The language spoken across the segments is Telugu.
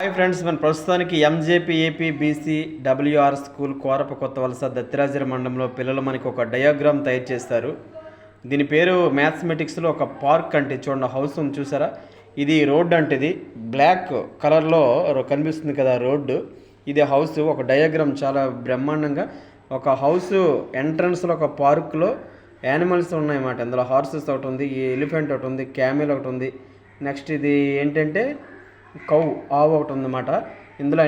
హాయ్ ఫ్రెండ్స్, మన ప్రస్తుతానికి MJP AP BC WR school కోరప కొత్త వలస దత్తిరాజర మండలంలో పిల్లలు మనకి ఒక డయాగ్రామ్ తయారు చేస్తారు. దీని పేరు మ్యాథమెటిక్స్లో ఒక పార్క్ అంటే చూడండి, హౌస్ ఉంది చూసారా. ఇది రోడ్ అంటే ఇది బ్లాక్ కలర్లో కనిపిస్తుంది కదా రోడ్డు. ఇది హౌస్. ఒక డయాగ్రామ్ చాలా బ్రహ్మాండంగా ఒక హౌస్ ఎంట్రన్స్లో ఒక పార్క్లో యానిమల్స్ ఉన్నాయన్నమాట. ఇందులో హార్సెస్ ఒకటి ఉంది, ఈ ఎలిఫెంట్ ఒకటి ఉంది, క్యామెల్ ఒకటి ఉంది. నెక్స్ట్ ఇది ఏంటంటే కౌ, ఆవు ఒకటి ఉందన్నమాట. ఇందులో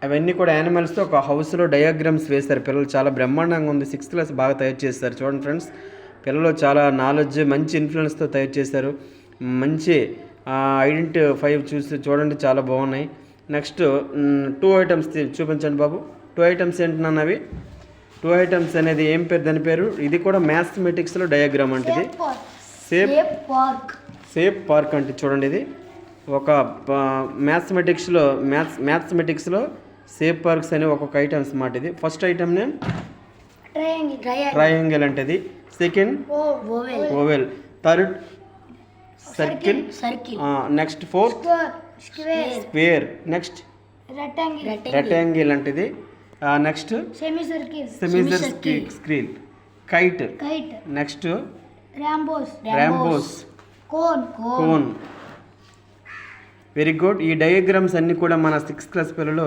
అవన్నీ కూడా యానిమల్స్తో ఒక హౌస్లో డయాగ్రామ్స్ వేస్తారు పిల్లలు. చాలా బ్రహ్మాండంగా ఉంది. 6th క్లాస్ బాగా తయారు చేస్తారు. చూడండి ఫ్రెండ్స్, పిల్లలు చాలా నాలెడ్జ్, మంచి ఇన్ఫ్లుయెన్స్తో తయారు చేశారు. మంచి ఐడెంటిఫై చూడండి, చాలా బాగున్నాయి. నెక్స్ట్ 2 ఐటమ్స్ చూపించండి బాబు. 2 ఐటమ్స్ ఏంటన్నా అవి? 2 ఐటమ్స్ అనేది ఏం పేరు? దాని పేరు ఇది కూడా మ్యాథమెటిక్స్లో డయాగ్రామ్ అంటే ఇది సేఫ్ పార్క్ అంటే చూడండి. ఇది ఒక మ్యాథమెటిక్స్లో సేఫ్ పార్క్స్ అనే ఒక్కొక్క ఐటమ్స్ మాట. ఇది ఫస్ట్ ఐటమ్ నేమ్ ట్రయాంగిల్ అంటే ఇది. Second oval. Third circle. Next fourth square. Next rectangle అంటే ఇది. Next semicircle. Kite. Next rhombus. Cone. Very good. ఈ డయాగ్రామ్స్ అన్నీ కూడా మన 6th క్లాస్ పిల్లలు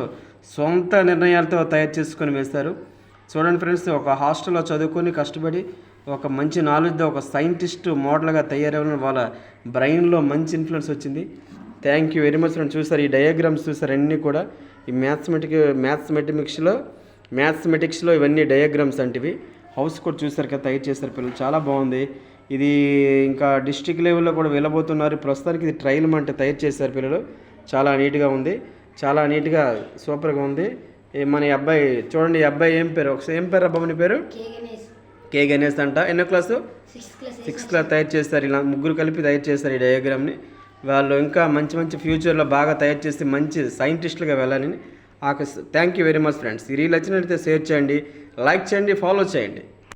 సొంత నిర్ణయాలతో తయారు చేసుకొని వేస్తారు. చూడండి ఫ్రెండ్స్, ఒక హాస్టల్లో చదువుకొని కష్టపడి ఒక మంచి నాలెడ్జ్తో ఒక సైంటిస్ట్ మోడల్గా తయారవ్వడం వాళ్ళ బ్రెయిన్లో మంచి ఇన్ఫ్లుయెన్స్ వచ్చింది. Thank you very much friends. చూసారు ఈ డయాగ్రామ్స్, చూసారు అన్నీ కూడా ఈ మ్యాథమెటిక్స్లో ఇవన్నీ డయాగ్రామ్స్ అంటే హౌస్ కూడా చూసారు కదా, తయారు చేస్తారు పిల్లలు. చాలా బాగుంది. ఇది ఇంకా డిస్ట్రిక్ట్ లెవెల్లో కూడా వెళ్ళబోతున్నారు. ప్రస్తుతానికి ఇది ట్రయల్ అంటే తయారు చేశారు పిల్లలు. చాలా నీట్గా ఉంది, చాలా నీట్గా సూపర్గా ఉంది. మన అబ్బాయి చూడండి, ఈ అబ్బాయి ఏం పేరు? ఏం పేరు అబ్బాయి పేరు? కే గణేష్ అంట. ఎన్నో క్లాసు? 6th క్లాస్ తయారు చేస్తారు. ఇలా ముగ్గురు కలిపి తయారు చేస్తారు ఈ డయాగ్రామ్ని. వాళ్ళు ఇంకా మంచి ఫ్యూచర్లో బాగా తయారు చేసి మంచి సైంటిస్టులుగా వెళ్ళాలని ఆకర్షి. Thank you very much friends. ఈ రీల్ నచ్చినట్లయితే షేర్ చేయండి, లైక్ చేయండి, ఫాలో చేయండి.